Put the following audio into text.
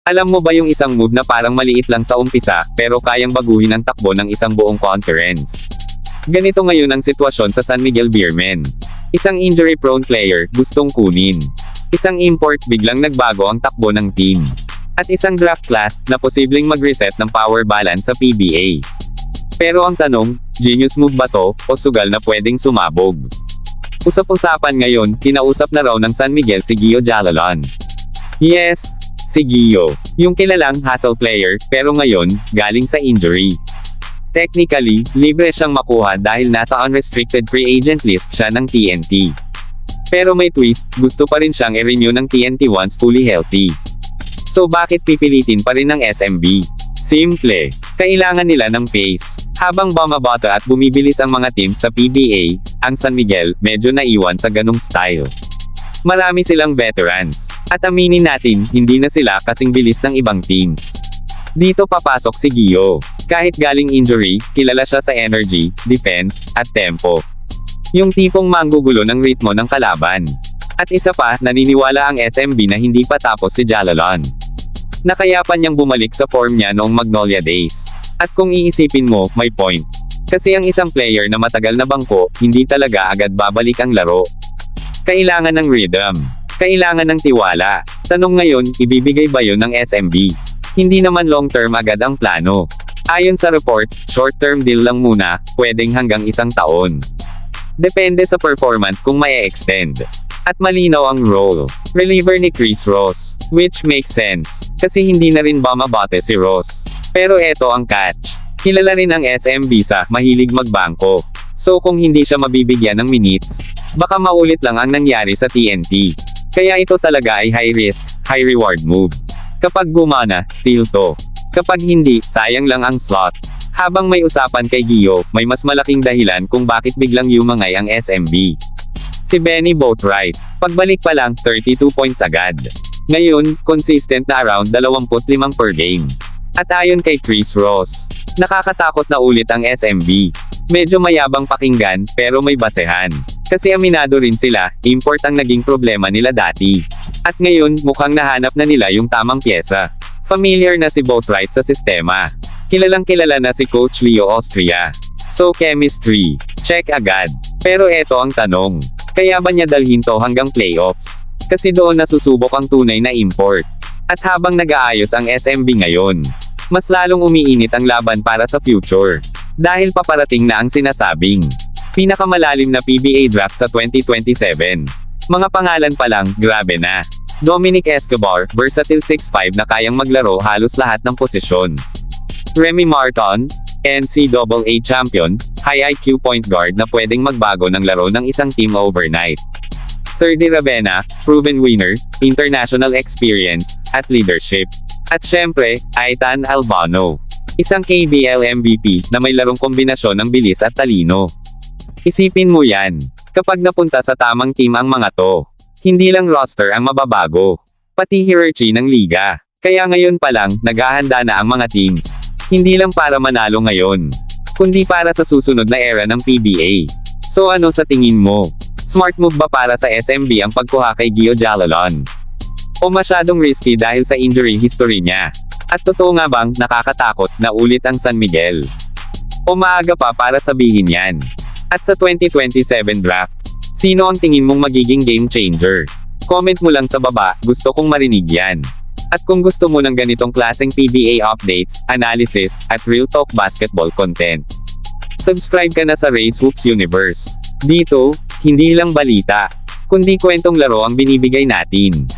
Alam mo ba yung isang move na parang maliit lang sa umpisa, pero kayang baguhin ang takbo ng isang buong conference? Ganito ngayon ang sitwasyon sa San Miguel Beermen. Isang injury-prone player, gustong kunin. Isang import, biglang nagbago ang takbo ng team. At isang draft class, na posibleng mag-reset ng power balance sa PBA. Pero ang tanong, genius move ba to, o sugal na pwedeng sumabog? Usap-usapan ngayon, kinausap na raw ng San Miguel si Gio Jalalon. Yes, si Gio. Yung kilalang hustle player, pero ngayon, galing sa injury. Technically, libre siyang makuha dahil nasa unrestricted free agent list siya ng TNT. Pero may twist, gusto pa rin siyang i-renew ng TNT once fully healthy. So bakit pipilitin pa rin ng SMB? Simple. Kailangan nila ng pace. Habang bumabata at bumibilis ang mga teams sa PBA, ang San Miguel, medyo naiwan sa ganong style. Marami silang veterans. At aminin natin, hindi na sila kasing bilis ng ibang teams. Dito papasok si Gio. Kahit galing injury, kilala siya sa energy, defense, at tempo. Yung tipong manggugulo ng ritmo ng kalaban. At isa pa, naniniwala ang SMB na hindi pa tapos si Jalalon. Nakayapan niyang bumalik sa form niya noong Magnolia Days. At kung iisipin mo, may point. Kasi ang isang player na matagal na bangko, hindi talaga agad babalik ang laro. Kailangan ng rhythm. Kailangan ng tiwala. Tanong ngayon, ibibigay ba yun ng SMB? Hindi naman long-term agad ang plano. Ayon sa reports, short-term deal lang muna, pwedeng hanggang 1 taon. Depende sa performance kung mai-extend. At malinaw ang role. Reliever ni Chris Ross. Which makes sense. Kasi hindi na rin bumabate si Ross. Pero eto ang catch. Kilala rin ang SMB sa mahilig magbangko. So kung hindi siya mabibigyan ng minutes, baka maulit lang ang nangyari sa TNT. Kaya ito talaga ay high risk, high reward move. Kapag gumana, steal to. Kapag hindi, sayang lang ang slot. Habang may usapan kay Gio, may mas malaking dahilan kung bakit biglang yumangay ang SMB. Si Benny Boatwright. Pagbalik pa lang, 32 points agad. Ngayon, consistent na around 25 per game. At ayon kay Chris Ross, nakakatakot na ulit ang SMB. Medyo mayabang pakinggan, pero may basehan. Kasi aminado rin sila, import ang naging problema nila dati. At ngayon, mukhang nahanap na nila yung tamang pyesa. Familiar na si Boatwright sa sistema. Kilalang kilala na si Coach Leo Austria. So chemistry, check agad. Pero eto ang tanong. Kaya ba niya dalhin to hanggang playoffs? Kasi doon nasusubok ang tunay na import. At habang nag-aayos ang SMB ngayon, mas lalong umiinit ang laban para sa future. Dahil paparating na ang sinasabing pinakamalalim na PBA draft sa 2027. Mga pangalan pa lang, grabe na. Dominic Escobar, versatile 6'5" na kayang maglaro halos lahat ng posisyon. Remy Martin, NCAA champion, high IQ point guard na pwedeng magbago ng laro ng isang team overnight. Thirdy Ravenna, proven winner, international experience, at leadership. At syempre, Aitan Albano. Isang KBL MVP na may larong kombinasyon ng bilis at talino. Isipin mo yan. Kapag napunta sa tamang team ang mga to, hindi lang roster ang mababago, pati hierarchy ng liga. Kaya ngayon pa lang, naghahanda na ang mga teams. Hindi lang para manalo ngayon, kundi para sa susunod na era ng PBA. So ano sa tingin mo? Smart move ba para sa SMB ang pagkuha kay Gio Jalalon? O masyadong risky dahil sa injury history niya? At totoo nga bang nakakatakot na ulit ang San Miguel? O maaga pa para sabihin yan? At sa 2027 draft, sino ang tingin mong magiging game changer? Comment mo lang sa baba, gusto kong marinig yan. At kung gusto mo ng ganitong klaseng PBA updates, analysis, at real talk basketball content, subscribe ka na sa Race Hoops Universe. Dito, hindi lang balita, kundi kwentong laro ang binibigay natin.